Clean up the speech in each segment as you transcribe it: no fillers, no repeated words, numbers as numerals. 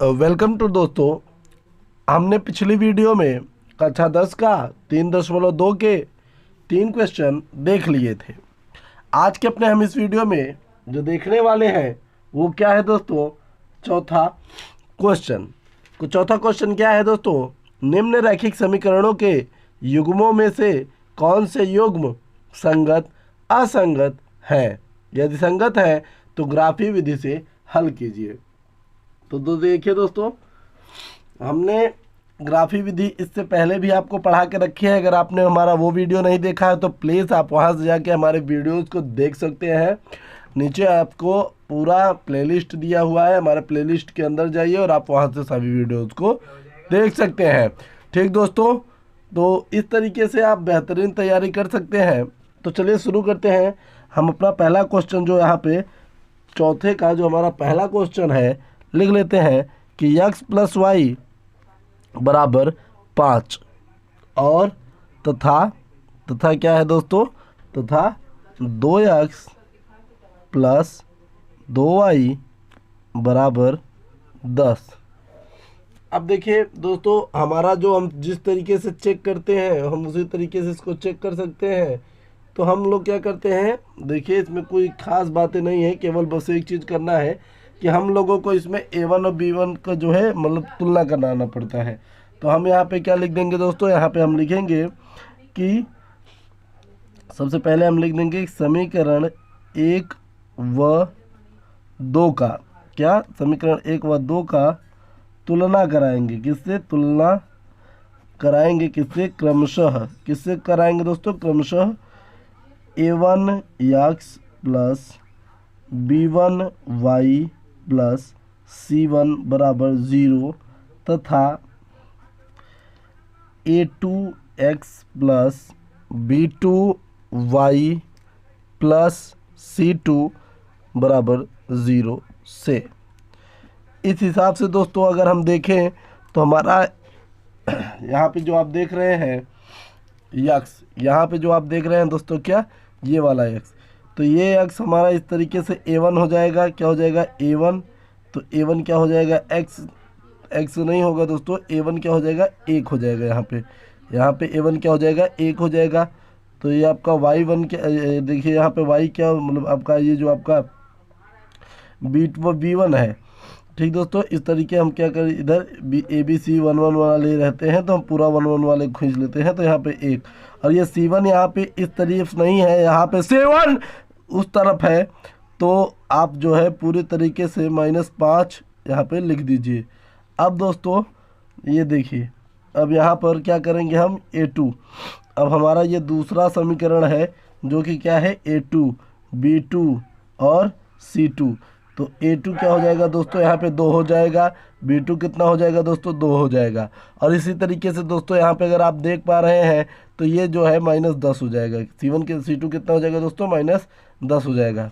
Welcome to दोस्तों। हमने पिछली वीडियो में कक्षा 10 का 3.2 के 3 क्वेश्चन देख लिए थे। आज के अपने हम इस वीडियो में जो देखने वाले हैं वो क्या है दोस्तों, चौथा क्वेश्चन। चौथा क्वेश्चन क्या है दोस्तों, निम्न रैखिक समीकरणों के युग्मों में से कौन से युग्म संगत असंगत है। यदि संगत है तो ग्राफी विधि से हल कीजिए। तो देखिए दोस्तों, हमने ग्राफी विधि इससे पहले भी आपको पढ़ा के रखी है। अगर आपने हमारा वो वीडियो नहीं देखा है तो प्लीज़ आप वहाँ से जाके हमारे वीडियोज़ को देख सकते हैं। नीचे आपको पूरा प्लेलिस्ट दिया हुआ है, हमारे प्लेलिस्ट के अंदर जाइए और आप वहाँ से सभी वीडियोज़ को देख सकते हैं। ठीक दोस्तों, तो इस तरीके से आप बेहतरीन तैयारी कर सकते हैं। तो चलिए शुरू करते हैं। हम अपना पहला क्वेश्चन जो यहाँ पे चौथे का जो हमारा पहला क्वेश्चन है लिख लेते हैं कि x + y = 5 और तथा क्या है दोस्तों, तथा 2x + 2y = 10। अब देखिए दोस्तों, हमारा जो हम जिस तरीके से चेक करते हैं हम उसी तरीके से इसको चेक कर सकते हैं। तो हम लोग क्या करते हैं, देखिए इसमें कोई ख़ास बातें नहीं है, केवल बस एक चीज़ करना है कि हम लोगों को इसमें a1 और b1 का जो है मतलब तुलना कराना पड़ता है। तो हम यहाँ पे क्या लिख देंगे दोस्तों, यहाँ पे हम लिखेंगे कि सबसे पहले हम लिख देंगे समीकरण 1 व 2 का, क्या समीकरण 1 व 2 का तुलना कराएंगे। किससे तुलना कराएंगे, किससे, क्रमशः। किससे कराएंगे दोस्तों, क्रमशः a1x + b1y + c1 = 0 तथा a2x + b2y + c2 = 0 से। इस हिसाब से दोस्तों अगर हम देखें तो हमारा यहाँ पे जो आप देख रहे हैं x, यहाँ पे जो आप देख रहे हैं दोस्तों, क्या ये वाला x, तो ये x हमारा इस तरीके से a1 हो जाएगा। क्या हो जाएगा, a1। तो a1 क्या हो जाएगा, x नहीं होगा दोस्तों, a1 क्या हो जाएगा, 1 हो जाएगा। यहाँ पे a1 क्या हो जाएगा, 1 हो जाएगा। तो ये आपका y1 क्या, देखिए यहाँ पे y क्या मतलब आपका ये जो आपका b1 है। ठीक दोस्तों, इस तरीके हम क्या करें, इधर ABC 1 1 वाले रहते हैं तो हम पूरा 1 1 वाले खींच लेते हैं। तो यहाँ पे 1 और ये C1 यहाँ पे इस तरफ नहीं है, यहाँ पे 7 उस तरफ है। तो आप जो है पूरे तरीके से -5 यहाँ पे लिख दीजिए। अब दोस्तों ये देखिए, अब यहाँ पर क्या करेंगे हम, A2। अब हमारा ये दूसरा समीकरण है जो कि क्या है, A2 B2 और C2। तो A2 क्या हो जाएगा दोस्तों, यहाँ पे 2 हो जाएगा। B2 कितना हो जाएगा दोस्तों, 2 हो जाएगा। और इसी तरीके से दोस्तों यहाँ पे अगर आप देख पा रहे हैं तो ये जो है -10 हो जाएगा। C2 कितना हो जाएगा दोस्तों, -10 हो जाएगा।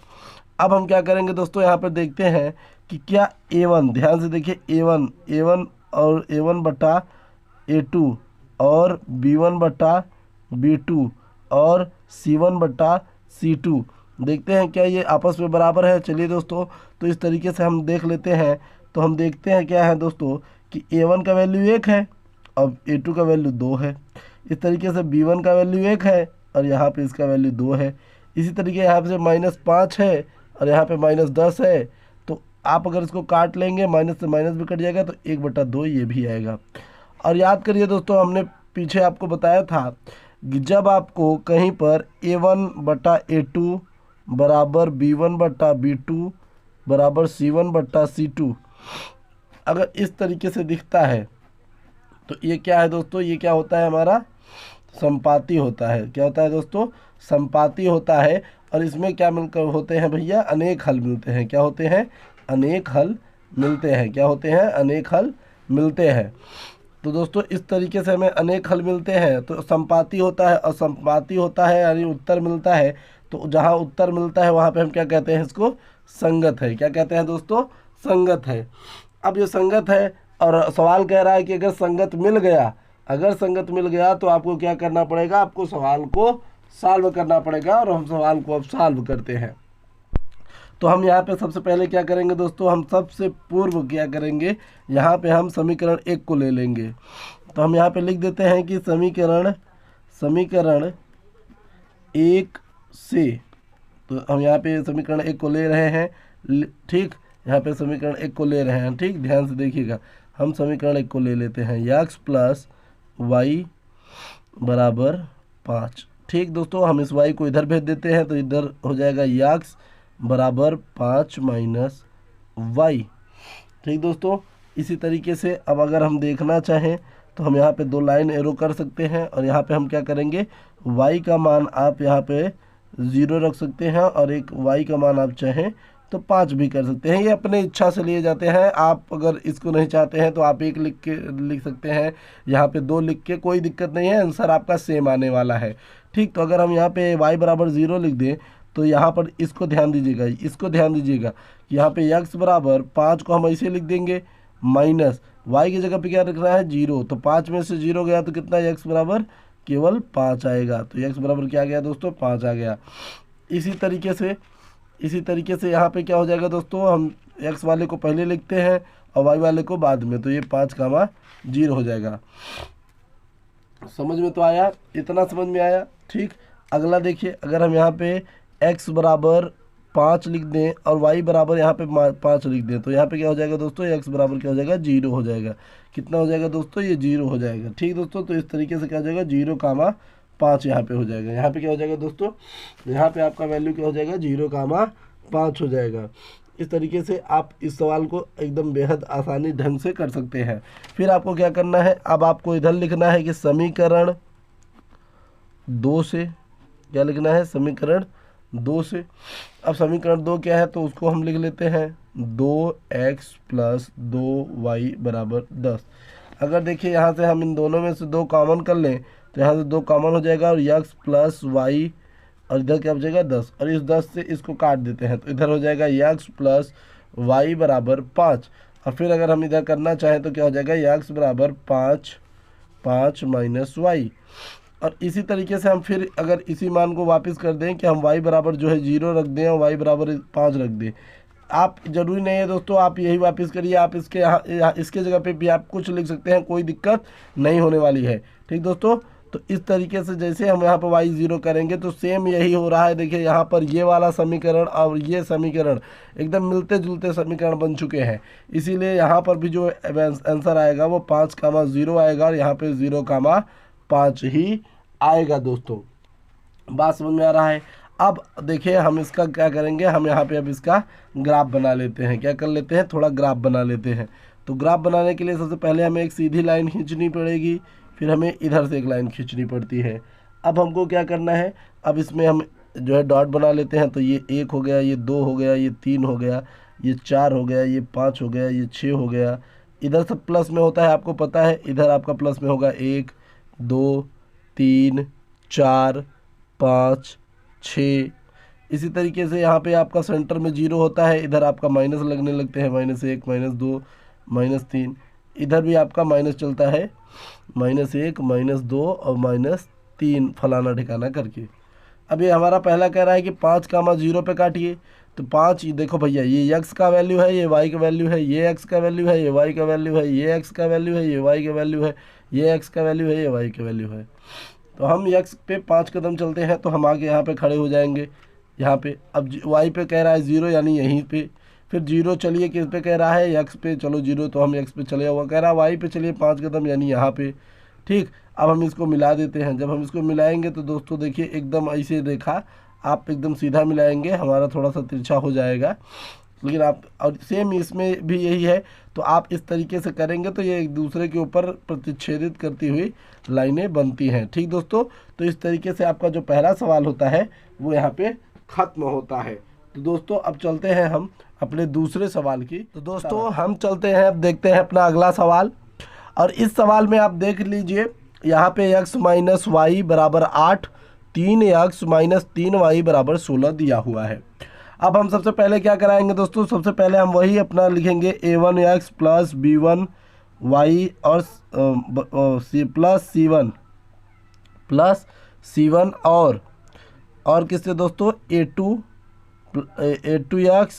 अब हम क्या करेंगे दोस्तों, यहाँ पर देखते हैं कि क्या A1, ध्यान से देखिए A1 और A1 बटा A2 और B1 बटा B2 और C1 बटा C2, देखते हैं क्या ये आपस में बराबर है। चलिए दोस्तों, तो इस तरीके से हम देख लेते हैं। तो हम देखते हैं क्या है दोस्तों कि A1 का वैल्यू 1 है और A2 का वैल्यू 2 है। इस तरीके से B1 का वैल्यू 1 है और यहाँ पे इसका वैल्यू 2 है। इसी तरीके यहाँ पे -5 है और यहाँ पे -10 है। तो आप अगर इसको काट लेंगे, माइनस से माइनस भी कट जाएगा तो 1/2 ये भी आएगा। और याद करिए दोस्तों, हमने पीछे आपको बताया था कि जब आपको कहीं पर A1/A2 = B1/B2 = C1/C2 अगर इस तरीके से दिखता है तो ये क्या है दोस्तों, ये क्या होता है, हमारा संपाती होता है। क्या होता है दोस्तों, संपाती होता है। और इसमें क्या मिलकर होते हैं भैया, अनेक हल मिलते हैं। क्या होते हैं, अनेक हल मिलते हैं। क्या होते हैं, अनेक हल मिलते हैं। तो दोस्तों इस तरीके से हमें अनेक हल मिलते हैं। तो संपाती होता है और संपाती होता है यानी उत्तर मिलता है। तो जहाँ उत्तर मिलता है वहाँ पे हम क्या कहते हैं, इसको संगत है। क्या कहते हैं दोस्तों, संगत है। अब ये संगत है और सवाल कह रहा है कि अगर संगत मिल गया तो आपको क्या करना पड़ेगा, आपको सवाल को सॉल्व करना पड़ेगा। और हम सवाल को अब सॉल्व करते हैं। तो हम यहाँ पे सबसे पहले क्या करेंगे दोस्तों, हम सबसे पूर्व क्या करेंगे, यहाँ पे हम समीकरण 1 को ले लेंगे। तो हम यहाँ पे लिख देते हैं कि समीकरण 1 से, तो हम यहाँ पे समीकरण 1 को ले रहे हैं, ठीक, यहाँ पे समीकरण 1 को ले रहे हैं, ठीक, ध्यान से देखिएगा। हम समीकरण 1 को ले लेते हैं, x प्लस वाई बराबर 5। ठीक दोस्तों, हम इस y को इधर भेज देते हैं, तो इधर हो जाएगा x बराबर 5 माइनस वाई। ठीक दोस्तों, इसी तरीके से अब अगर हम देखना चाहें तो हम यहाँ पे 2 लाइन एरो कर सकते हैं, और यहाँ पे हम क्या करेंगे, y का मान आप यहाँ पे 0 रख सकते हैं, और एक y का मान आप चाहें तो 5 भी कर सकते हैं। ये अपने इच्छा से लिए जाते हैं। आप अगर इसको नहीं चाहते हैं तो आप 1 लिख सकते हैं, यहाँ पे 2 लिख के, कोई दिक्कत नहीं है, आंसर आपका सेम आने वाला है। ठीक, तो अगर हम यहाँ पे y बराबर 0 लिख दें तो यहाँ पर इसको ध्यान दीजिएगा, कि यहाँ पे x बराबर 5 को हम ऐसे लिख देंगे, माइनस y की जगह पे क्या रखना है, 0। तो 5 में से 0 गया तो कितना, x बराबर केवल 5 आएगा। तो x बराबर क्या आ गया दोस्तों, 5 आ गया। इसी तरीके से यहाँ पे क्या हो जाएगा दोस्तों, हम x वाले को पहले लिखते हैं और y वाले को बाद में, तो ये 5,0 हो जाएगा। समझ में तो आया, इतना समझ में आया। ठीक, अगला देखिए, अगर हम यहाँ पे x बराबर 5 लिख दें और y बराबर यहाँ पे 5 लिख दें, तो यहाँ पे क्या हो जाएगा दोस्तों, x बराबर क्या हो जाएगा, 0 हो जाएगा। कितना हो जाएगा दोस्तों, ये 0 हो जाएगा। ठीक दोस्तों, तो इस तरीके से क्या हो जाएगा, 0,5 यहाँ पे हो जाएगा। यहाँ पे क्या हो जाएगा दोस्तों, यहाँ पे आपका वैल्यू क्या हो जाएगा, 0,5 हो जाएगा। इस तरीके से आप इस सवाल को एकदम बेहद आसानी ढंग से कर सकते हैं। फिर आपको क्या करना है, अब आपको इधर लिखना है कि समीकरण 2 से, क्या लिखना है, समीकरण 2 से। अब समीकरण 2 क्या है, तो उसको हम लिख लेते हैं 2x प्लस 2y बराबर 10। अगर देखिए यहाँ से हम इन दोनों में से 2 कॉमन कर लें तो यहाँ से 2 कॉमन हो जाएगा, और x प्लस वाई, और इधर क्या बचेगा 10, और इस 10 से इसको काट देते हैं, तो इधर हो जाएगा x प्लस वाई बराबर 5। और फिर अगर हम इधर करना चाहें तो क्या हो जाएगा, x बराबर 5 माइनस वाई। और इसी तरीके से हम फिर अगर इसी मान को वापस कर दें कि हम y बराबर जो है 0 रख दें और y बराबर 5 रख दें। आप ज़रूरी नहीं है दोस्तों आप यही वापस करिए, आप इसके यहाँ इसके जगह पे भी आप कुछ लिख सकते हैं, कोई दिक्कत नहीं होने वाली है। ठीक दोस्तों, तो इस तरीके से जैसे हम यहाँ पर y 0 करेंगे तो सेम यही हो रहा है। देखिए यहाँ पर ये वाला समीकरण और ये समीकरण एकदम मिलते जुलते समीकरण बन चुके हैं, इसीलिए यहाँ पर भी जो आंसर आएगा वो 5,0 आएगा, और यहाँ पे 0,5 ही आएगा। दोस्तों बात समझ में आ रहा है। अब देखिए हम इसका क्या करेंगे, हम यहाँ पे अब इसका ग्राफ बना लेते हैं। क्या कर लेते हैं, थोड़ा ग्राफ बना लेते हैं। तो ग्राफ बनाने के लिए सबसे पहले हमें एक सीधी लाइन खींचनी पड़ेगी, फिर हमें इधर से एक लाइन खींचनी पड़ती है। अब हमको क्या करना है, अब इसमें हम जो है डॉट बना लेते हैं। तो ये 1 हो गया, ये 2 हो गया, ये 3 हो गया, ये 4 हो गया, ये 5 हो गया, ये 6 हो गया। इधर सब प्लस में होता है, आपको पता है, इधर आपका प्लस में होगा 1 2 3 4 5 6। इसी तरीके से यहाँ पे आपका सेंटर में 0 होता है, इधर आपका माइनस लगने लगते हैं, -1 -2 -3। इधर भी आपका माइनस चलता है, -1 -2 और -3 फलाना ठिकाना करके। अब ये हमारा पहला कह रहा है कि 5,0 पे काटिए। तो 5 देखो भैया, ये x का वैल्यू है, ये y का वैल्यू है, ये x का वैल्यू है, ये y का वैल्यू है, ये x का वैल्यू है, ये y का वैल्यू है, ये x का वैल्यू है, ये y का वैल्यू है। तो हम x पे 5 कदम चलते हैं तो हम आगे यहाँ पे खड़े हो जाएंगे। यहाँ पे अब y पे कह रहा है 0, यानी यहीं पे। फिर 0 चलिए किस पे कह रहा है, x पे, चलो 0 तो हम x पे चले हुआ, कह रहा है y पे चलिए 5 कदम, यानी यहाँ पे। ठीक, अब हम इसको मिला देते हैं। जब हम इसको मिलाएंगे तो दोस्तों देखिए एकदम ऐसे देखा, आप एकदम सीधा मिलाएंगे, हमारा थोड़ा सा तिरछा हो जाएगा, लेकिन आप, और सेम इसमें भी यही है। तो आप इस तरीके से करेंगे तो ये एक दूसरे के ऊपर प्रतिच्छेदित करती हुई लाइनें बनती हैं। ठीक दोस्तों, तो इस तरीके से आपका जो पहला सवाल होता है वो यहाँ पे ख़त्म होता है। तो दोस्तों अब चलते हैं हम अपने दूसरे सवाल की। तो दोस्तों हम चलते हैं, अब देखते हैं अपना अगला सवाल। और इस सवाल में आप देख लीजिए, यहाँ पे x माइनस वाई बराबर 8, 3x माइनस 3y बराबर 16 दिया हुआ है। अब हम सबसे पहले क्या कराएंगे दोस्तों, सबसे पहले हम वही अपना लिखेंगे a1x प्लस b1y और प्लस c1 और किससे दोस्तों, a2 A2x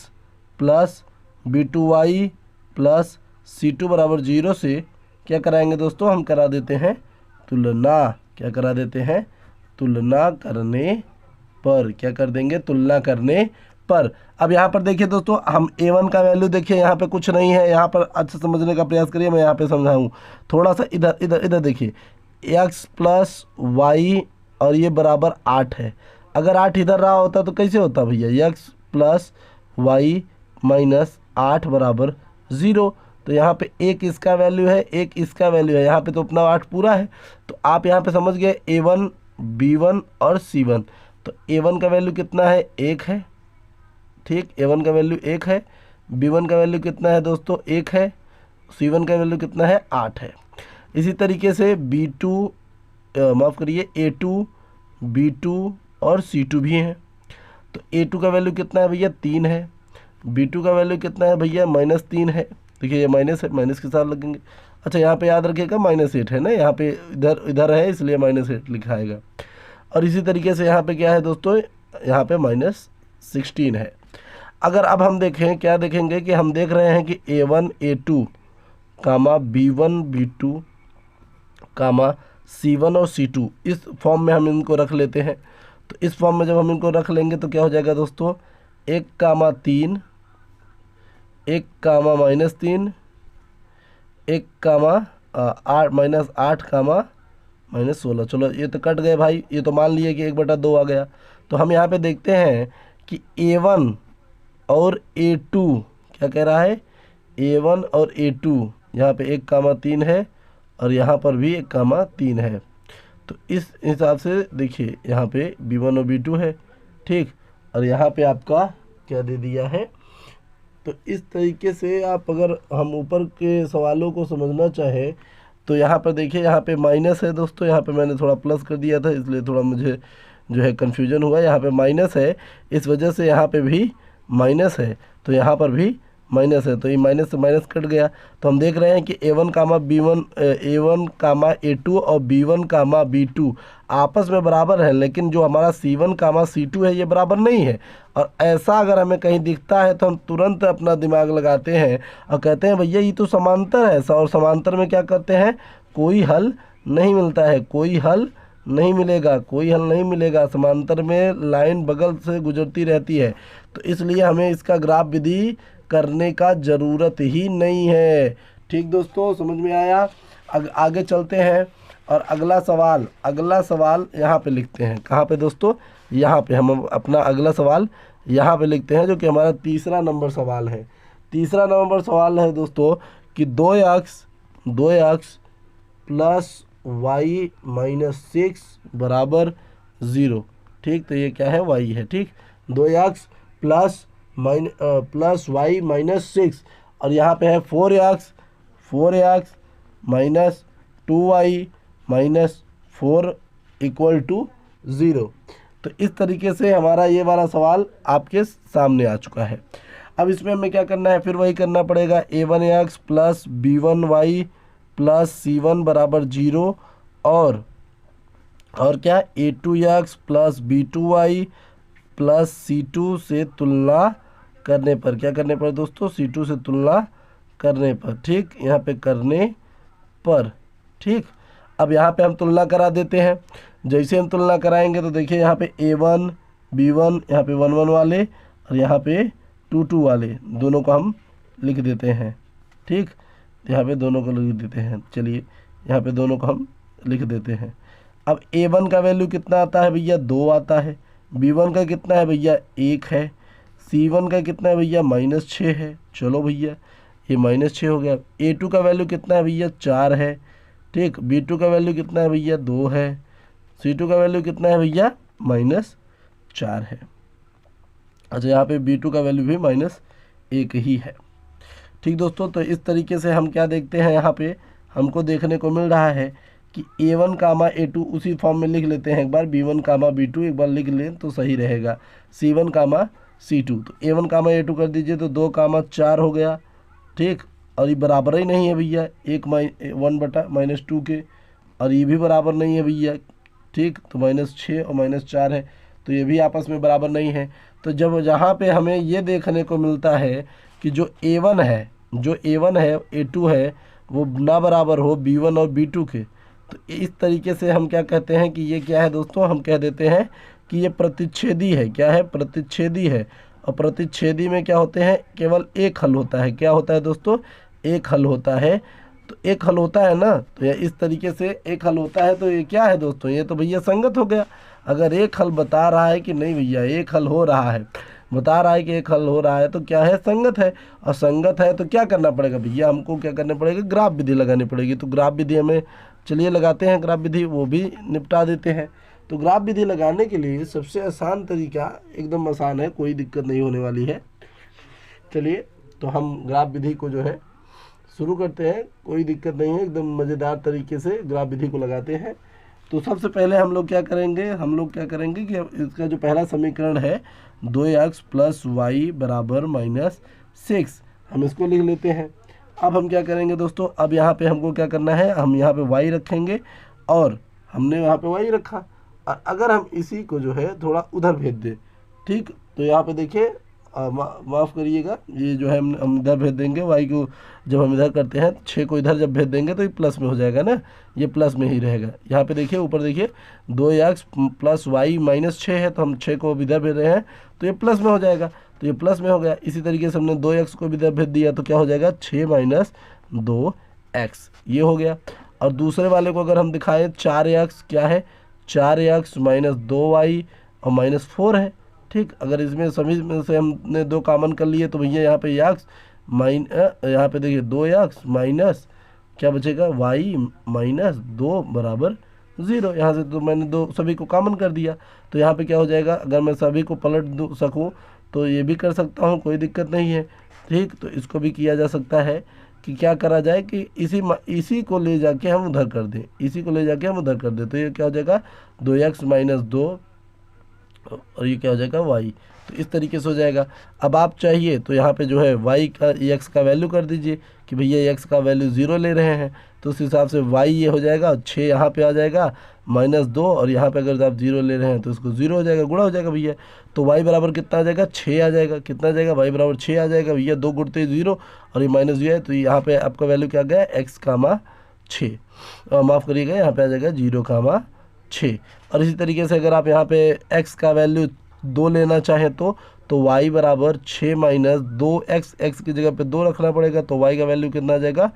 plus B2y plus C2 बराबर 0 से क्या कराएंगे दोस्तों, हम करा देते हैं तुलना। क्या करा देते हैं, तुलना करने पर। क्या कर देंगे, तुलना करने पर। अब यहाँ पर देखिए दोस्तों, हम A1 का वैल्यू देखिए, यहाँ पे कुछ नहीं है। यहाँ पर अच्छे समझने का प्रयास करिए, मैं यहाँ पे समझाऊँ थोड़ा सा। इधर इधर इधर देखिए, x प्लस वाई और ये बराबर 8 है। अगर 8 इधर रहा होता तो कैसे होता भैया, x प्लस वाई माइनस 8 बराबर 0। तो यहाँ पे एक इसका वैल्यू है, एक इसका वैल्यू है। यहाँ पे तो अपना 8 पूरा है। तो आप यहाँ पे समझ गए A1, B1 और C1। तो A1 का वैल्यू कितना है, 1 है। ठीक, A1 का वैल्यू 1 है। B1 का वैल्यू कितना है दोस्तों, 1 है। C1 का वैल्यू कितना है, 8 है। इसी तरीके से B2 माफ़ करिए A2, B2 और C2 भी हैं। तो A2 का वैल्यू कितना है भैया, 3 है। B2 का वैल्यू कितना है भैया, -3 है। देखिए ये माइनस है, माइनस के साथ लगेंगे। अच्छा यहाँ पे याद रखिएगा -8 है ना, यहाँ पे इधर इधर है इसलिए -8 लिखा आएगा। और इसी तरीके से यहाँ पे क्या है दोस्तों, यहाँ पे -16 है। अगर अब हम देखें, क्या देखेंगे कि हम देख रहे हैं कि A1 A2 कामा B1 B2 कामा C1 और C2 इस फॉर्म में हम इनको रख लेते हैं। तो इस फॉर्म में जब हम इनको रख लेंगे तो क्या हो जाएगा दोस्तों, 1,3 1 कामा -3 1 कामा 8 कामा -16। चलो ये तो कट गए भाई, ये तो मान लिए कि 1/2 आ गया। तो हम यहाँ पे देखते हैं कि A1 और A2 क्या कह रहा है, A1 और A2 यहाँ पे 1,3 है और यहाँ पर भी 1,3 है। तो इस हिसाब से देखिए यहाँ पे B1 और B2 है। ठीक, और यहाँ पे आपका क्या दे दिया है। तो इस तरीके से आप, अगर हम ऊपर के सवालों को समझना चाहें तो यहाँ पर देखिए, यहाँ पे माइनस है दोस्तों। यहाँ पे मैंने थोड़ा प्लस कर दिया था, इसलिए थोड़ा मुझे जो है कन्फ्यूजन हुआ। यहाँ पे माइनस है, इस वजह से यहाँ पे भी माइनस है, तो यहाँ पर भी माइनस है। तो ये माइनस से माइनस कट गया। तो हम देख रहे हैं कि A1 कामा A2 और B1 कामा B2 आपस में बराबर है, लेकिन जो हमारा C1 कामा C2 है ये बराबर नहीं है। और ऐसा अगर हमें कहीं दिखता है तो हम तुरंत अपना दिमाग लगाते हैं और कहते हैं भैया ये तो समांतर है। और समांतर में क्या करते हैं, कोई हल नहीं मिलता है, कोई हल नहीं मिलेगा, कोई हल नहीं मिलेगा। समांतर में लाइन बगल से गुजरती रहती है, तो इसलिए हमें इसका ग्राफ विधि करने का ज़रूरत ही नहीं है। ठीक दोस्तों, समझ में आया। आगे चलते हैं और अगला सवाल यहाँ पे लिखते हैं। कहाँ पे दोस्तों, यहाँ पे हम अपना अगला सवाल यहाँ पे लिखते हैं, जो कि हमारा तीसरा नंबर सवाल है। तीसरा नंबर सवाल है दोस्तों कि 2x प्लस वाई -6 बराबर 0। ठीक, तो ये क्या है, y है। ठीक, 2x प्लस वाई -6 और यहाँ पे है 4x minus 2y -4 equal to 0। तो इस तरीके से हमारा ये वाला सवाल आपके सामने आ चुका है। अब इसमें हमें क्या करना है, फिर वही करना पड़ेगा। A1x plus B1y plus C1 बराबर 0 और क्या, A2x plus B2y plus C2 से तुलना करने पर। क्या करने पर दोस्तों, C2 से तुलना करने पर। ठीक, यहाँ पे करने पर। ठीक, अब यहाँ पे हम तुलना करा देते हैं। जैसे हम तुलना कराएंगे तो देखिए यहाँ पे A1 B1 यहाँ पे 1 1 वाले और यहाँ पे 2 2 वाले दोनों को हम लिख देते हैं। ठीक, यहाँ पे दोनों को लिख देते हैं। चलिए यहाँ पे दोनों को हम लिख देते हैं। अब A1 का वैल्यू कितना आता है भैया, 2 आता है। B1 का कितना है भैया, 1 है। C1 का कितना है भैया, -6 है। चलो भैया ये -6 हो गया। A2 का वैल्यू कितना है भैया, 4 है। ठीक, B2 का वैल्यू कितना है भैया, 2 है। C2 का वैल्यू कितना है भैया, -4 है। अच्छा यहाँ पे B2 का वैल्यू भी -1 ही है। ठीक दोस्तों, तो इस तरीके से हम क्या देखते हैं, यहाँ पे हमको देखने को मिल रहा है कि A1 कामा A2 उसी फॉर्म में लिख लेते हैं एक बार। B1 कामा B2 एक बार लिख लें तो सही रहेगा। C1 कामा C2, तो A1 कामा A2 कर दीजिए तो 2 कामा 4 हो गया। ठीक, और ये बराबर ही नहीं है भैया 1/-2 के, और ये भी बराबर नहीं है भैया। ठीक, तो -6 और -4 है, तो ये भी आपस में बराबर नहीं है। तो जब जहाँ पे हमें ये देखने को मिलता है कि जो A1 है, जो A1 है, A2 है, वो ना बराबर हो B1 और B2 के, तो इस तरीके से हम क्या कहते हैं कि ये क्या है दोस्तों, हम कह देते हैं कि ये प्रतिच्छेदी है। क्या है? प्रतिच्छेदी है। और प्रतिच्छेदी में क्या होते हैं? केवल एक हल होता है। क्या होता है दोस्तों? एक हल होता है। तो एक हल होता है ना, तो ये इस तरीके से एक हल होता है। तो ये क्या है दोस्तों? ये तो भैया संगत हो गया। अगर एक हल बता रहा है कि नहीं भैया एक हल हो रहा है, बता रहा है कि एक हल हो रहा है, तो क्या है? संगत है। और संगत है तो क्या करना पड़ेगा भैया? हमको क्या करना पड़ेगा? ग्राफ विधि लगानी पड़ेगी। तो ग्राफ विधि हमें, चलिए लगाते हैं ग्राफ विधि, वो भी निपटा देते हैं। तो ग्राफ विधि लगाने के लिए सबसे आसान तरीका, एकदम आसान है, कोई दिक्कत नहीं होने वाली है। चलिए तो हम ग्राफ विधि को जो है शुरू करते हैं, कोई दिक्कत नहीं है, एकदम मज़ेदार तरीके से ग्राफ विधि को लगाते हैं। तो सबसे पहले हम लोग क्या करेंगे कि इसका जो पहला समीकरण है 2x + y बराबर -6, हम इसको लिख लेते हैं। अब हम क्या करेंगे दोस्तों? अब यहाँ पे हमको क्या करना है? हम यहाँ पे y रखेंगे, और हमने यहाँ पे y रखा। और अगर हम इसी को जो है थोड़ा उधर भेज दें, ठीक, तो यहाँ पे देखिए, माफ़ करिएगा, ये जो है हम इधर भेज देंगे y को। जब हम इधर करते हैं 6 को इधर जब भेज देंगे तो ये प्लस में हो जाएगा ना, ये प्लस में ही रहेगा। यहाँ पे देखिए, ऊपर देखिए 2x + y -6 है, तो हम 6 को इधर भेज रहे हैं तो ये प्लस में हो जाएगा, तो ये प्लस में हो गया। इसी तरीके से हमने 2x को भी इधर भेज दिया तो क्या हो जाएगा? 6 - 2x, ये हो गया। और दूसरे वाले को अगर हम दिखाएं 4x, क्या है? 4x - 2y और -4 है, ठीक। अगर इसमें सभी में से हमने 2 कॉमन कर लिए तो भैया यहाँ पे x यहाँ पे देखिए 2x माइनस क्या बचेगा? y -2 बराबर 0। यहाँ से तो मैंने 2 सभी को कॉमन कर दिया, तो यहाँ पे क्या हो जाएगा? अगर मैं सभी को पलट सकूँ तो ये भी कर सकता हूँ, कोई दिक्कत नहीं है, ठीक। तो इसको भी किया जा सकता है कि क्या करा जाए कि इसी को ले जाके हम उधर कर दें, इसी को ले जाके हम उधर कर दें, तो ये क्या हो जाएगा? 2x - 2 और ये क्या हो जाएगा? y। तो इस तरीके से हो जाएगा। अब आप चाहिए तो यहाँ पे जो है y का x का वैल्यू कर दीजिए कि भैया x का वैल्यू 0 ले रहे हैं, तो उस हिसाब से y ये हो जाएगा, 6 यहाँ पे आ जाएगा -2, और यहाँ पे अगर आप 0 ले रहे हैं तो इसको 0 हो जाएगा, गुणा हो जाएगा भैया। तो y बराबर कितना आ जाएगा? 6 आ जाएगा। कितना आ जाएगा? y बराबर 6 आ जाएगा भैया। 2 गुणते 0 और ये माइनस जो है, तो यहाँ पे आपका वैल्यू क्या गया? x, 6, माफ़ करिएगा, यहाँ पे आ जाएगा 0, 6। और इसी तरीके से अगर आप यहाँ पे x का वैल्यू 2 लेना चाहें तो y बराबर 6 - 2x, x की जगह पे 2 रखना पड़ेगा, तो y का वैल्यू कितना आ जाएगा?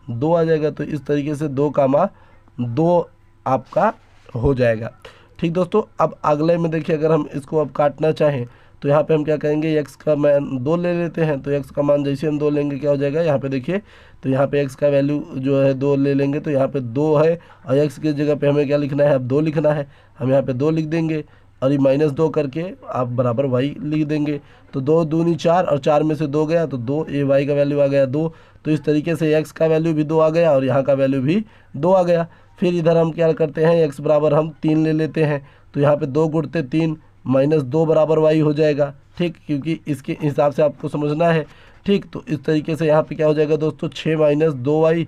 2 आ जाएगा। तो इस तरीके से 2, आपका हो जाएगा, ठीक दोस्तों। अब अगले में देखिए, अगर हम इसको अब काटना चाहें तो यहाँ पे हम क्या करेंगे? x का मान 2 ले लेते हैं, तो x का मान जैसे हम 2 लेंगे क्या हो जाएगा? यहाँ पे देखिए, तो यहाँ पे x का वैल्यू जो है 2 ले लेंगे, तो यहाँ पे 2 है, और x की जगह पे हमें क्या लिखना है? अब 2 लिखना है, हम यहाँ पे 2 लिख देंगे, और ये -2 करके आप बराबर y लिख देंगे। तो 2 दूनी 4, और 4 में से 2 गया तो 2, ये y का वैल्यू आ गया 2। तो इस तरीके से x का वैल्यू भी 2 आ गया, और यहाँ का वैल्यू भी 2 आ गया। फिर इधर हम क्या करते हैं? x बराबर हम 3 ले लेते हैं, तो यहाँ पे 2 गुणते 3 -2 बराबर y हो जाएगा, ठीक, क्योंकि इसके हिसाब से आपको समझना है, ठीक। तो इस तरीके से यहाँ पे क्या हो जाएगा दोस्तों? 6 - 2y,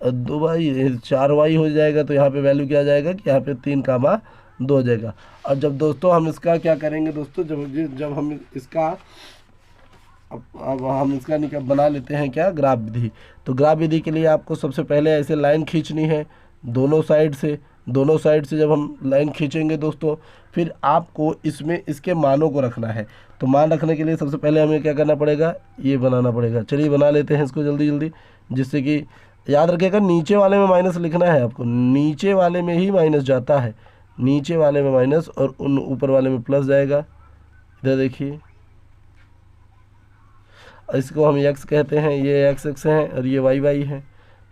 4y हो जाएगा। तो यहाँ पे वैल्यू क्या आ जाएगा कि यहाँ पे 3, 2 हो जाएगा। और जब दोस्तों हम इसका क्या करेंगे दोस्तों? जब हम इसका अब हम इसका बना लेते हैं क्या? ग्राफ विधि। तो ग्राफ विधि के लिए आपको सबसे पहले ऐसे लाइन खींचनी है दोनों साइड से जब हम लाइन खींचेंगे दोस्तों, फिर आपको इसमें इसके मानों को रखना है। तो मान रखने के लिए सबसे पहले हमें क्या करना पड़ेगा? ये बनाना पड़ेगा। चलिए बना लेते हैं इसको जल्दी जल्दी, जिससे कि याद रखिएगा नीचे वाले में माइनस लिखना है आपको, नीचे वाले में ही माइनस जाता है, नीचे वाले में माइनस और उन ऊपर वाले में प्लस जाएगा। इधर देखिए, इसको हम x कहते हैं, ये x है और ये y है,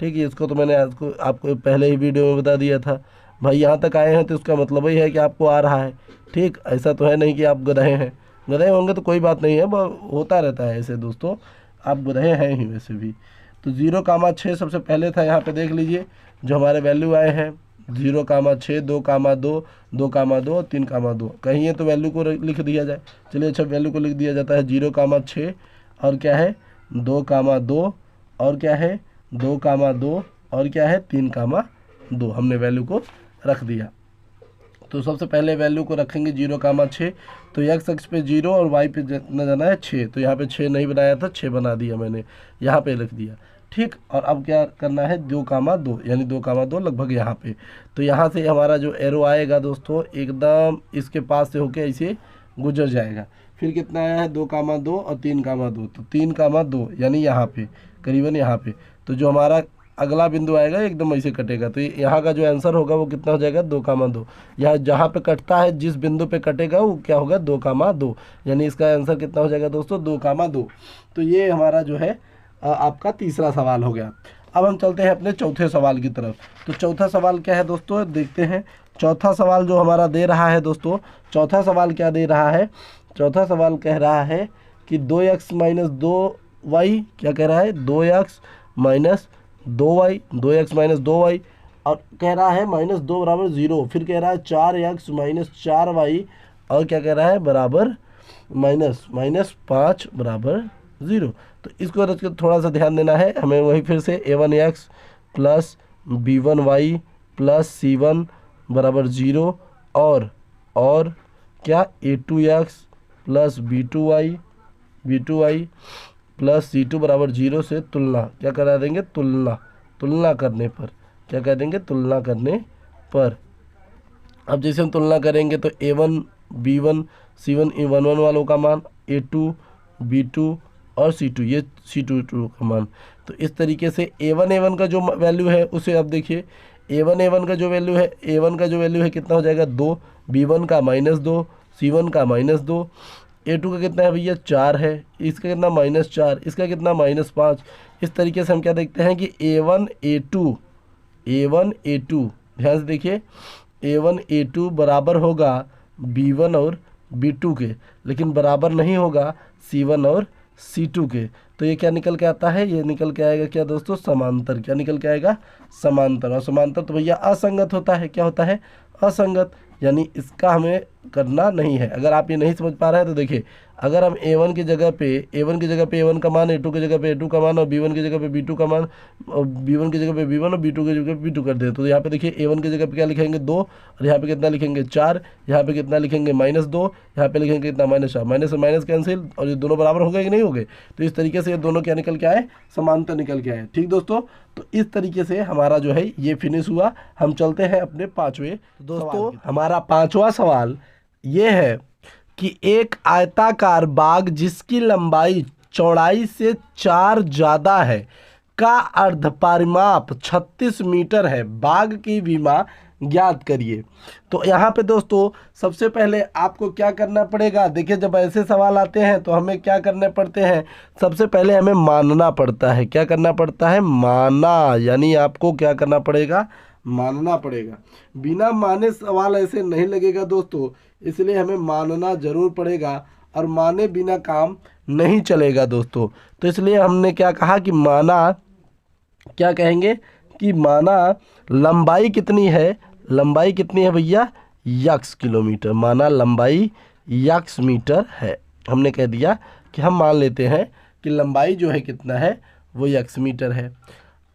ठीक है। इसको तो मैंने आपको पहले ही वीडियो में बता दिया था। भाई यहाँ तक आए हैं तो इसका मतलब ही है कि आपको आ रहा है, ठीक। ऐसा तो है नहीं कि आप गधे हैं, गधे होंगे तो कोई बात नहीं है, होता रहता है ऐसे दोस्तों, आप गधे हैं ही वैसे भी। तो 0, 6 सबसे पहले था, यहाँ पे देख लीजिए जो हमारे वैल्यू आए हैं 0, 6, 2, 2, 3, 2, कहीं है तो वैल्यू को लिख दिया जाए। चलिए अच्छा, वैल्यू को लिख दिया जाता है 0, 6 और क्या है 2, और क्या है 2, और क्या है 3, 2, हमने वैल्यू को रख दिया, तो सबसे पहले वैल्यू को रखेंगे 0,6। तो x अक्ष पे 0 और y पे जितना जाना है 6। तो यहाँ पे 6 नहीं बनाया था, 6 बना दिया मैंने, यहाँ पे लिख दिया। ठीक, और अब क्या करना है 2,2 यानी 2,2 लगभग यहाँ पे। तो यहाँ से हमारा जो एरो आएगा दोस्तों एकदम इसके पास से होके ऐसे गुजर जाएगा। फिर कितना आया है 2,2 और 3,2। तो 3,2 यानी यहाँ पे करीबन यहाँ पे। तो जो हमारा अगला बिंदु आएगा एकदम ऐसे कटेगा। तो यहाँ का जो आंसर होगा वो कितना हो जाएगा 2,2। यहाँ जहाँ पे कटता है जिस बिंदु पे कटेगा वो क्या होगा 2,2, यानी इसका आंसर कितना हो जाएगा दोस्तों 2,2। तो ये हमारा जो है आपका तीसरा सवाल हो गया। अब हम चलते हैं अपने चौथे सवाल की तरफ। तो चौथा सवाल क्या है दोस्तों, देखते हैं। चौथा सवाल जो हमारा दे रहा है दोस्तों, चौथा सवाल क्या दे रहा है, चौथा सवाल कह रहा है कि 2x माइनस 2y, क्या कह रहा है 2x minus 2y, 2x minus 2y, और कह रहा है -2 बराबर 0। फिर कह रहा है 4x माइनस 4y, और क्या कह रहा है बराबर -5 बराबर 0। तो इसको रच के थोड़ा सा ध्यान देना है हमें। वही फिर से a1x plus b1y plus c1 बराबर 0, और क्या a2x plus b2y plus c2 बराबर 0 से तुलना, क्या करा देंगे तुलना करने पर, क्या कह देंगे तुलना करने पर। अब जैसे हम तुलना करेंगे तो a1 b1 c1 इन 1 1 वालों का मान, a2 b2 और c2 ये c2 का मान। तो इस तरीके से a1 का जो वैल्यू है उसे अब देखिए, a1 का जो वैल्यू है, a1 का जो वैल्यू है कितना हो जाएगा 2, b1 का -2, c1 का -2, a2 का कितना है भैया 4 है, इसका कितना -4, इसका कितना -5। इस तरीके से हम क्या देखते हैं कि a1 a2 ध्यान से देखिए, a1 a2 बराबर होगा b1 और b2 के, लेकिन बराबर नहीं होगा c1 और c2 के। तो ये क्या निकल के आता है, ये निकल के आएगा क्या दोस्तों समांतर। क्या निकल के आएगा समांतर। और समांतर तो भैया असंगत होता है, क्या होता है असंगत, यानी इसका हमें करना नहीं है। अगर आप ये नहीं समझ पा रहे हैं तो देखिए, अगर हम a1 की जगह पे a1 का मान, a2 की जगह पे a2 का मान, और b1 की जगह पे b2 का मान, और b1 की जगह पे b1 और b2 की जगह पे b2 कर दें, तो यहाँ पे देखिए a1 की जगह पे क्या लिखेंगे 2, और यहाँ पे कितना लिखेंगे 4, यहाँ पे कितना लिखेंगे -2, यहाँ पे लिखेंगे कितना -4, माइनस से माइनस कैंसिल, और ये दोनों बराबर हो गए कि नहीं हो गए। तो इस तरीके से ये दोनों क्या निकल के आए, समांतर निकल के आए। ठीक दोस्तों, तो इस तरीके से हमारा जो है ये फिनिश हुआ। हम चलते हैं अपने पांचवें दोस्तों। हमारा पांचवा सवाल ये है कि एक आयताकार बाग जिसकी लंबाई चौड़ाई से 4 ज़्यादा है का अर्ध परिमाप 36 मीटर है, बाग की विमा ज्ञात करिए। तो यहाँ पे दोस्तों सबसे पहले आपको क्या करना पड़ेगा, देखिए जब ऐसे सवाल आते हैं तो हमें क्या करने पड़ते हैं, सबसे पहले हमें मानना पड़ता है। क्या करना पड़ता है, माना, यानी आपको क्या करना पड़ेगा, मानना पड़ेगा। बिना माने सवाल ऐसे नहीं लगेगा दोस्तों, इसलिए हमें मानना जरूर पड़ेगा, और माने बिना काम नहीं चलेगा दोस्तों। तो इसलिए हमने क्या कहा कि माना, क्या कहेंगे कि माना लंबाई कितनी है, लंबाई कितनी है भैया x किलोमीटर, माना लंबाई x मीटर है। हमने कह दिया कि हम मान लेते हैं कि लंबाई जो है कितना है वो x मीटर है।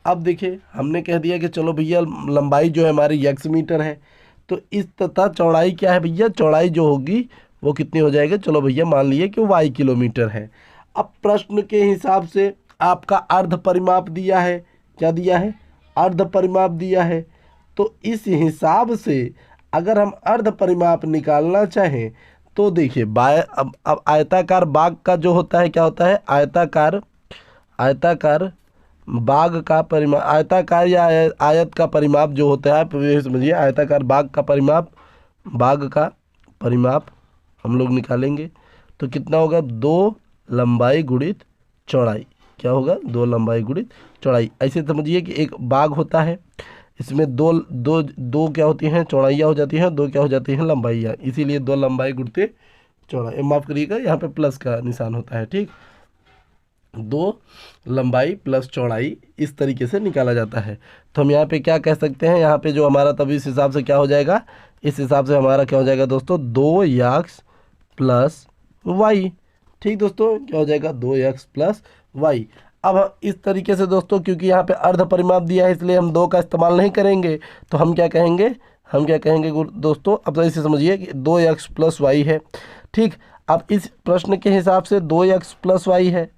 अब देखिए हमने कह दिया कि चलो भैया लंबाई जो है हमारी x मीटर है, तो इस तथा चौड़ाई क्या है भैया, चौड़ाई जो होगी वो कितनी हो जाएगी, चलो भैया मान लिए कि y किलोमीटर है। अब प्रश्न के हिसाब से आपका अर्ध परिमाप दिया है, क्या दिया है, अर्ध परिमाप दिया है। तो इस हिसाब से अगर हम अर्ध परिमाप निकालना चाहें तो देखिए अब आयताकार बाग का जो होता है क्या होता है, आयताकार बाग का परिमाप, आयताकार या आयत का परिमाप जो होता है, आप ये समझिए आयताकार बाग का परिमाप हम लोग निकालेंगे तो कितना होगा 2 लंबाई गुणित चौड़ाई। क्या होगा 2 लंबाई गुणित चौड़ाई। ऐसे समझिए कि एक बाग होता है, इसमें दो क्या होती हैं, चौड़ाइयाँ हो जाती हैं, 2 क्या हो जाती हैं लंबाइयाँ, इसीलिए 2 लंबाई गुणित चौड़ाई, माफ़ करिएगा यहाँ पे प्लस का निशान होता है। ठीक, 2 लंबाई प्लस चौड़ाई इस तरीके से निकाला जाता है। तो हम यहाँ पे क्या कह सकते हैं, यहाँ पे जो हमारा तब इस हिसाब से क्या हो जाएगा, इस हिसाब से हमारा क्या हो जाएगा दोस्तों 2x प्लस y। ठीक दोस्तों, क्या हो जाएगा 2x प्लस y। अब इस तरीके से दोस्तों क्योंकि यहाँ पे अर्ध परिमाप दिया है इसलिए हम 2 का इस्तेमाल नहीं करेंगे, तो हम क्या कहेंगे हम क्या कहेंगे दोस्तों, अब तो इसे समझिए कि 2x प्लस वाई है। ठीक, अब इस प्रश्न के हिसाब से 2x प्लस वाई है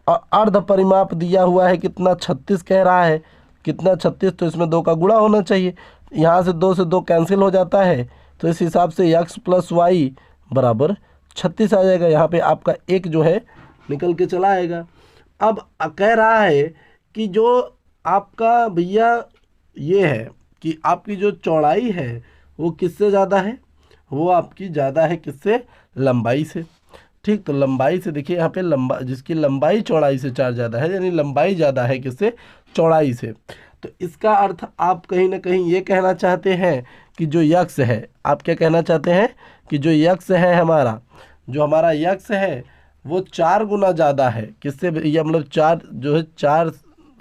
और अर्ध परिमाप दिया हुआ है कितना, 36 कह रहा है। कितना, 36, तो इसमें 2 का गुणा होना चाहिए। यहाँ से 2 कैंसिल हो जाता है, तो इस हिसाब से x प्लस वाई बराबर 36 आ जाएगा। यहाँ पे आपका एक जो है निकल के चला आएगा। अब कह रहा है कि जो आपका भैया ये है कि आपकी जो चौड़ाई है वो किससे ज़्यादा है, वो आपकी ज़्यादा है किससे, लंबाई से। ठीक, तो लंबाई से देखिए यहाँ पे जिसकी लंबाई चौड़ाई से 4 ज़्यादा है, यानी लंबाई ज़्यादा है किससे, चौड़ाई से। तो इसका अर्थ आप कहीं ना कहीं ये कहना चाहते हैं कि जो यक्स है, आप क्या कहना चाहते हैं कि जो यक्स है हमारा, जो हमारा यक्स है वो 4 गुना ज़्यादा है किससे, या मतलब 4 जो है 4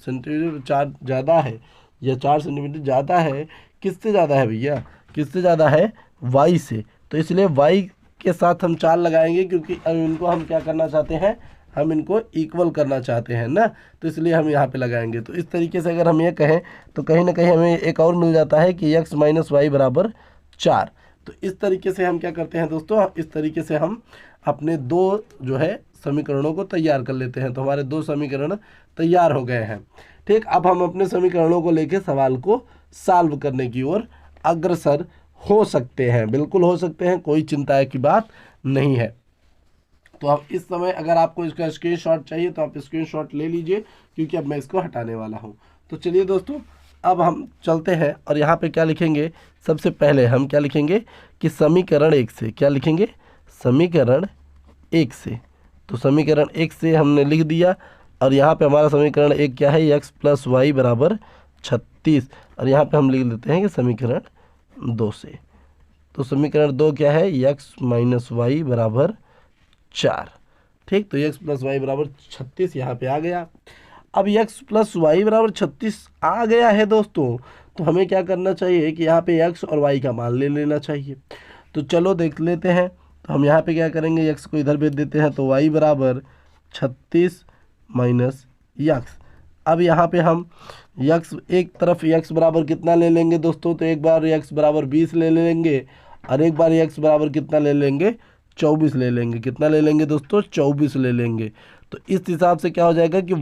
सेंटीमीटर 4 ज़्यादा है, या 4 सेंटीमीटर ज़्यादा है, किससे ज़्यादा है भैया, किससे ज़्यादा है, वाई से। तो इसलिए वाई के साथ हम 4 लगाएंगे, क्योंकि अब इनको हम क्या करना चाहते हैं, हम इनको इक्वल करना चाहते हैं ना, तो इसलिए हम यहाँ पे लगाएंगे। तो इस तरीके से अगर हम ये कहें तो कहीं ना कहीं हमें एक और मिल जाता है कि x माइनस वाई बराबर 4। तो इस तरीके से हम क्या करते हैं दोस्तों, इस तरीके से हम अपने 2 जो है समीकरणों को तैयार कर लेते हैं। तो हमारे 2 समीकरण तैयार हो गए हैं। ठीक, अब हम अपने समीकरणों को लेकर सवाल को सॉल्व करने की ओर अग्रसर हो सकते हैं, बिल्कुल हो सकते हैं, कोई चिंता की बात नहीं है। तो अब इस समय अगर आपको इसका स्क्रीनशॉट चाहिए तो आप स्क्रीनशॉट ले लीजिए, क्योंकि अब मैं इसको हटाने वाला हूँ। तो चलिए दोस्तों, अब हम चलते हैं और यहाँ पे क्या लिखेंगे, सबसे पहले हम क्या लिखेंगे कि समीकरण 1 से, क्या लिखेंगे, समीकरण 1 से। तो समीकरण 1 से हमने लिख दिया, और यहाँ पे हमारा समीकरण 1 क्या है, x प्लस वाई बराबर 36, और यहाँ पे हम लिख देते हैं कि समीकरण 2 से। तो समीकरण 2 क्या है, x माइनस वाई बराबर 4। ठीक, तो x प्लस वाई बराबर 36 यहाँ पे आ गया। अब x प्लस वाई बराबर 36 आ गया है दोस्तों, तो हमें क्या करना चाहिए कि यहाँ पे x और y का मान ले लेना चाहिए। तो चलो देख लेते हैं। तो हम यहाँ पे क्या करेंगे, x को इधर भेज देते हैं, तो y बराबर 36 माइनस यक्स। अब यहाँ पे हम यक्स, एक तरफ यक्स बराबर कितना ले लेंगे दोस्तों, तो एक बार यक्स बराबर 20 ले लेंगे, और एक बार यक्स बराबर कितना ले लेंगे, 24 ले लेंगे। कितना ले लेंगे दोस्तों, 24 ले लेंगे। तो इस हिसाब से क्या हो जाएगा कि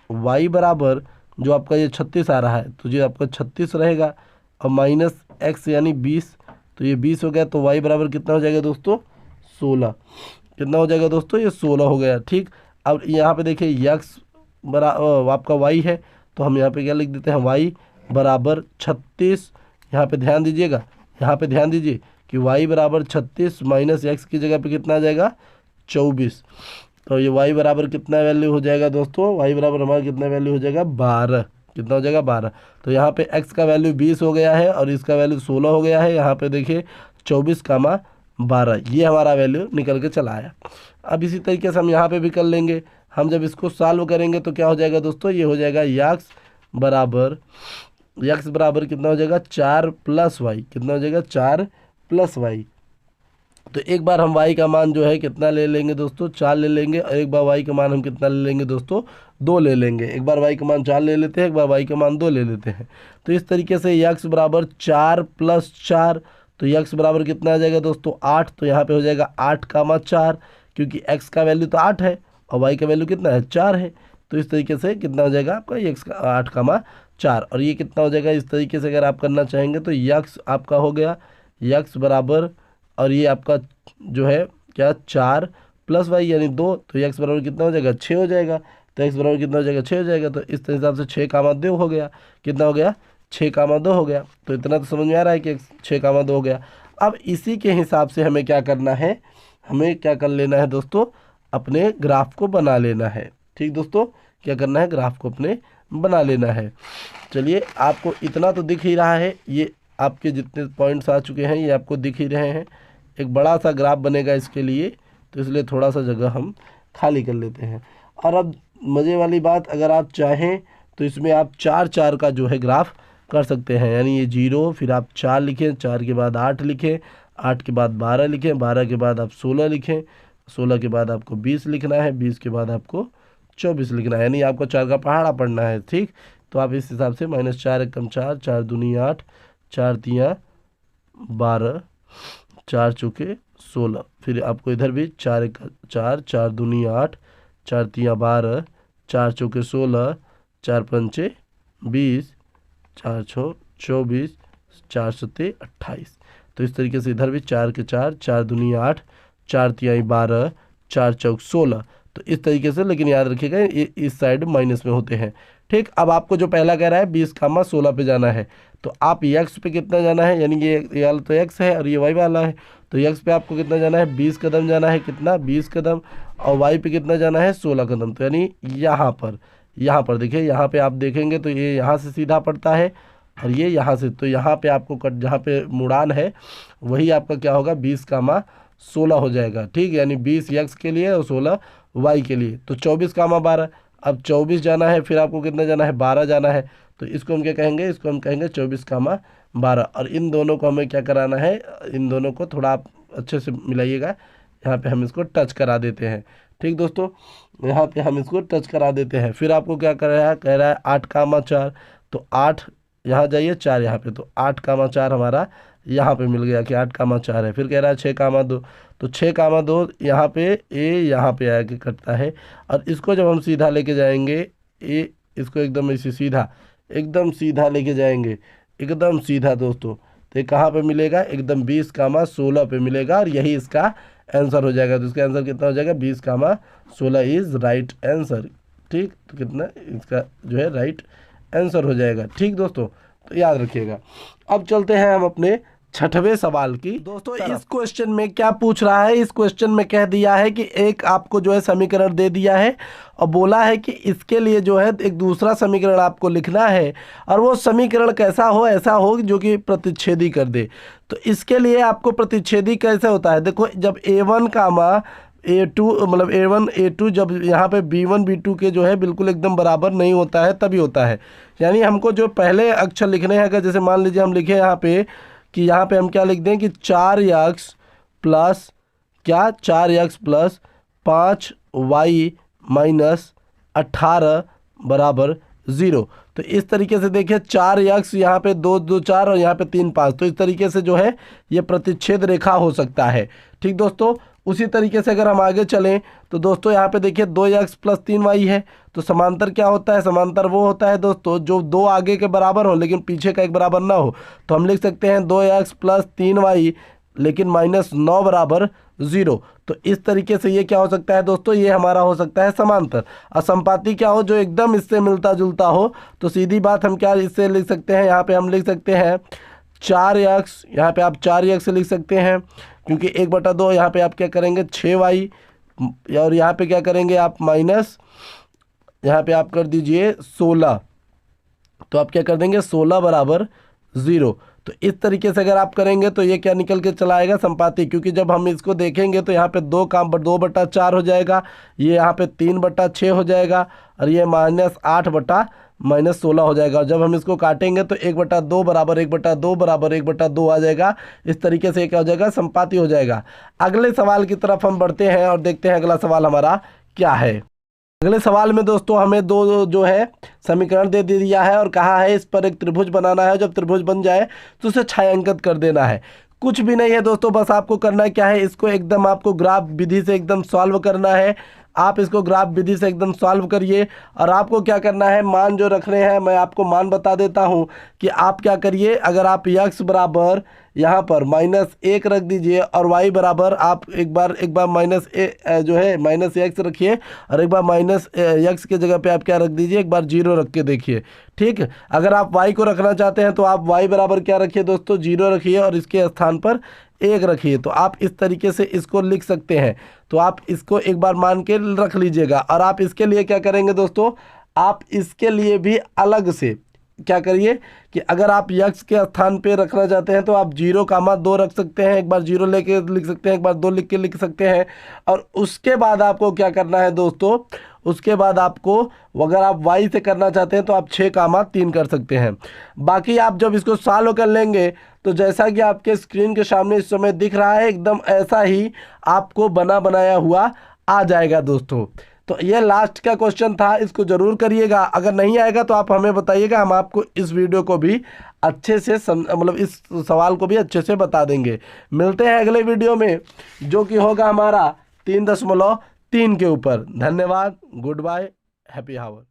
y बराबर जो आपका ये 36 आ रहा है, तो ये आपका 36 रहेगा, और माइनस x यानी 20, तो ये 20 हो गया। तो y बराबर कितना हो जाएगा दोस्तों, 16। कितना हो जाएगा दोस्तों, ये 16 हो गया। ठीक, अब यहाँ पे देखिए x आपका y है, तो हम यहाँ पे क्या लिख देते हैं, y बराबर 36। यहाँ पे ध्यान दीजिएगा, यहाँ पे ध्यान दीजिए कि y बराबर 36 माइनस x की जगह पे कितना आ जाएगा, 24। तो ये y बराबर कितना वैल्यू हो जाएगा दोस्तों, y बराबर हमारा कितना वैल्यू हो जाएगा, 12। कितना हो जाएगा, 12। तो यहाँ पे x का वैल्यू 20 हो गया है और इसका वैल्यू 16 हो गया है। यहाँ पे देखिए 24, 12 ये हमारा वैल्यू निकल के चला आया। अब इसी तरीके से हम यहाँ पे भी कर लेंगे। हम जब इसको सॉल्व करेंगे तो क्या हो जाएगा दोस्तों, ये हो जाएगा यक्स बराबर कितना हो जाएगा, 4 प्लस वाई। कितना हो जाएगा, 4 प्लस वाई। तो एक बार हम y का मान जो है कितना ले लेंगे दोस्तों, 4 ले लेंगे, और एक बार y का मान हम कितना ले लेंगे दोस्तों, 2 ले लेंगे। एक बार y का मान 4 ले लेते हैं, एक बार y का मान 2 ले लेते हैं। तो इस तरीके से x बराबर 4 प्लस 4, तो x बराबर कितना आ जाएगा दोस्तों, 8। तो यहाँ पे हो जाएगा 8, 4, क्योंकि x का वैल्यू तो 8 है और y का वैल्यू कितना है, 4 है। तो इस तरीके से कितना हो जाएगा आपका, x का 8, 4, और ये कितना हो जाएगा, इस तरीके से अगर आप करना चाहेंगे तो x आपका हो गया x बराबर, और ये आपका जो है क्या, 4 प्लस वाई यानी 2। तो x बराबर कितना हो जाएगा, 6 हो जाएगा। तो x बराबर कितना हो जाएगा, 6 हो जाएगा। तो इस हिसाब से 6, 2 हो गया। कितना हो गया, 6, 2 हो गया। तो इतना तो समझ में आ रहा है कि 6, 2 हो गया। अब इसी के हिसाब से हमें क्या करना है, हमें क्या कर लेना है दोस्तों, अपने ग्राफ को बना लेना है। ठीक दोस्तों, क्या करना है, ग्राफ को अपने बना लेना है। चलिए, आपको इतना तो दिख ही रहा है, ये आपके जितने पॉइंट्स आ चुके हैं ये आपको दिख ही रहे हैं। एक बड़ा सा ग्राफ बनेगा इसके लिए, तो इसलिए थोड़ा सा जगह हम खाली कर लेते हैं। और अब मज़े वाली बात, अगर आप चाहें तो इसमें आप 4 का जो है ग्राफ कर सकते हैं, यानी ये 0, फिर आप 4 लिखें, 4 के बाद 8 लिखें, 8 के बाद 12 लिखें, 12 के बाद आप 16 लिखें, 16 के बाद आपको 20 लिखना है, 20 के बाद आपको 24 लिखना है, यानी आपको 4 का पहाड़ा पढ़ना है। ठीक, तो आप इस हिसाब से -4 × 4, 4 दूनी 8, 4 तियाँ 12, 4 चौके 16, फिर आपको इधर भी 4 एक 4, 4 दूनी 8, 4 तियाँ 12, 4 चौके 16, 4 पंचे 20, 4 छः 24, 4 सत्ते 28। तो इस तरीके से इधर भी 4 के 4, 4 दूनी 8, 4 तिहाई 12, 4 चौक 16। तो इस तरीके से, लेकिन याद रखिएगा ये इस साइड माइनस में होते हैं। ठीक, अब आपको जो पहला कह रहा है 20, 16 पे जाना है, तो आप एक्स पे कितना जाना है, यानी ये वाला तो एक्स है और ये वाई वाला है, तो एक्स पे आपको कितना जाना है, 20 कदम जाना है, कितना 20 कदम, और वाई पे कितना जाना है, 16 कदम। तो यानी यहाँ पर देखिए, यहाँ पे आप देखेंगे तो ये यहाँ से सीधा पड़ता है और ये यहाँ से, तो यहाँ पे आपको कट, जहाँ पे मुड़ान है वही आपका क्या होगा, 20, 16 हो जाएगा। ठीक, यानी 20 एक्स के लिए और 16 वाई के लिए, तो 24, 12। अब 24 जाना है, फिर आपको कितना जाना है, 12 जाना है, तो इसको हम क्या कहेंगे, इसको हम कहेंगे 24, 12। और इन दोनों को हमें क्या कराना है, इन दोनों को थोड़ा आप अच्छे से मिलाइएगा, यहाँ पे हम इसको टच करा देते हैं। ठीक दोस्तों, यहाँ पे हम इसको टच करा देते हैं। फिर आपको क्या कर रहा है, कह रहा है 8, 4, तो 8 यहाँ जाइए, 4 यहाँ पे, तो 8, 4 हमारा यहाँ पे मिल गया कि 8, 4 है। फिर कह रहा है 6, 2, तो 6, 2 यहाँ पे ए यहाँ पे आके कटता है, और इसको जब हम सीधा लेके जाएंगे, ए इसको एकदम इसे सीधा, एकदम सीधा लेके जाएंगे, एकदम सीधा दोस्तों, तो ये कहाँ पे मिलेगा, एकदम 20, 16 पे मिलेगा, और यही इसका आंसर हो जाएगा। तो इसका आंसर कितना हो जाएगा, 20, 16 इज राइट आंसर। ठीक, तो कितना इसका जो है राइट आंसर हो जाएगा। ठीक दोस्तों, तो याद रखिएगा। अब चलते हैं हम अपने छठवें सवाल की दोस्तों। इस क्वेश्चन में क्या पूछ रहा है, इस क्वेश्चन में कह दिया है कि एक आपको जो है समीकरण दे दिया है और बोला है कि इसके लिए जो है एक दूसरा समीकरण आपको लिखना है, और वो समीकरण कैसा हो, ऐसा हो जो कि प्रतिच्छेदी कर दे। तो इसके लिए आपको प्रतिच्छेदी कैसे होता है, देखो जब A1, A2 मतलब A1 A2 जब यहाँ पे B1 B2 के जो है बिल्कुल एकदम बराबर नहीं होता है, तभी होता है। यानी हमको जो पहले अक्षर लिखने हैं, अगर जैसे मान लीजिए हम लिखे यहाँ पे कि यहाँ पे हम क्या लिख दें कि 4x प्लस क्या, 4x प्लस 5y माइनस 18 बराबर 0। तो इस तरीके से देखिए 4x यहाँ पे 2, 2, 4 और यहाँ पे 3, 5, तो इस तरीके से जो है ये प्रतिच्छेद रेखा हो सकता है। ठीक दोस्तों, उसी तरीके से अगर हम आगे चलें तो दोस्तों यहाँ पे देखिए 2x प्लस 3y है, तो समांतर क्या होता है, समांतर वो होता है दोस्तों जो दो आगे के बराबर हो लेकिन पीछे का एक बराबर ना हो। तो हम लिख सकते हैं 2x प्लस 3y लेकिन -9 बराबर 0। तो इस तरीके से ये क्या हो सकता है दोस्तों, ये हमारा हो सकता है समांतर। और संपाती क्या हो, जो एकदम इससे मिलता जुलता हो, तो सीधी बात हम क्या इससे लिख सकते हैं, यहाँ पे हम लिख सकते हैं 4x, यहाँ पे आप 4x लिख सकते हैं, क्योंकि 1/2 यहाँ पे आप क्या करेंगे 6y, और यहाँ पे क्या करेंगे आप माइनस, यहाँ पे आप कर दीजिए 16, तो आप क्या कर देंगे 16 बराबर 0। तो इस तरीके से अगर आप करेंगे तो ये क्या निकल के चला आएगा, संपाती। क्योंकि जब हम इसको देखेंगे तो यहाँ पे 2/4 हो जाएगा, ये यहाँ पे 3/6 हो जाएगा, और ये -8/-16 हो जाएगा। और जब हम इसको काटेंगे तो 1/2 बराबर 1/2 बराबर 1/2 आ जाएगा। इस तरीके से क्या हो जाएगा, संपाती हो जाएगा। अगले सवाल की तरफ हम बढ़ते हैं और देखते हैं अगला सवाल हमारा क्या है। अगले सवाल में दोस्तों हमें दो जो है समीकरण दे दिया है और कहा है इस पर एक त्रिभुज बनाना है, जब त्रिभुज बन जाए तो उसे छायांकित कर देना है। कुछ भी नहीं है दोस्तों, बस आपको करना क्या है, इसको एकदम आपको ग्राफ विधि से एकदम सॉल्व करना है। आप इसको ग्राफ विधि से एकदम सॉल्व करिए, और आपको क्या करना है, मान जो रख रहे हैं मैं आपको मान बता देता हूं कि आप क्या करिए, अगर आप x बराबर यहाँ पर -1 रख दीजिए और y बराबर आप एक बार जो है -x रखिए, और एक बार -x के जगह पे आप क्या रख दीजिए, एक बार 0 रख के देखिए। ठीक, अगर आप y को रखना चाहते हैं तो आप y बराबर क्या रखिए दोस्तों, 0 रखिए और इसके स्थान पर 1 रखिए। तो आप इस तरीके से इसको लिख सकते हैं। तो आप इसको एक बार मान के रख लीजिएगा, और आप इसके लिए क्या करेंगे दोस्तों, आप इसके लिए भी अलग से क्या करिए कि अगर आप x के स्थान पे रखना चाहते हैं तो आप 0,2 रख सकते हैं, एक बार 0 लेके लिख सकते हैं, एक बार 2 लिख के लिख सकते हैं। और उसके बाद आपको क्या करना है दोस्तों, उसके बाद आपको अगर आप y से करना चाहते हैं तो आप 6,3 कर सकते हैं। बाकी आप जब इसको सॉल्व कर लेंगे तो जैसा कि आपके स्क्रीन के सामने इस समय दिख रहा है, एकदम ऐसा ही आपको बना बनाया हुआ आ जाएगा दोस्तों। तो ये लास्ट का क्वेश्चन था, इसको ज़रूर करिएगा। अगर नहीं आएगा तो आप हमें बताइएगा, हम आपको इस वीडियो को भी अच्छे से मतलब इस सवाल को भी अच्छे से बता देंगे। मिलते हैं अगले वीडियो में जो कि होगा हमारा 3.3 के ऊपर। धन्यवाद, गुड बाय, हैप्पी हावर।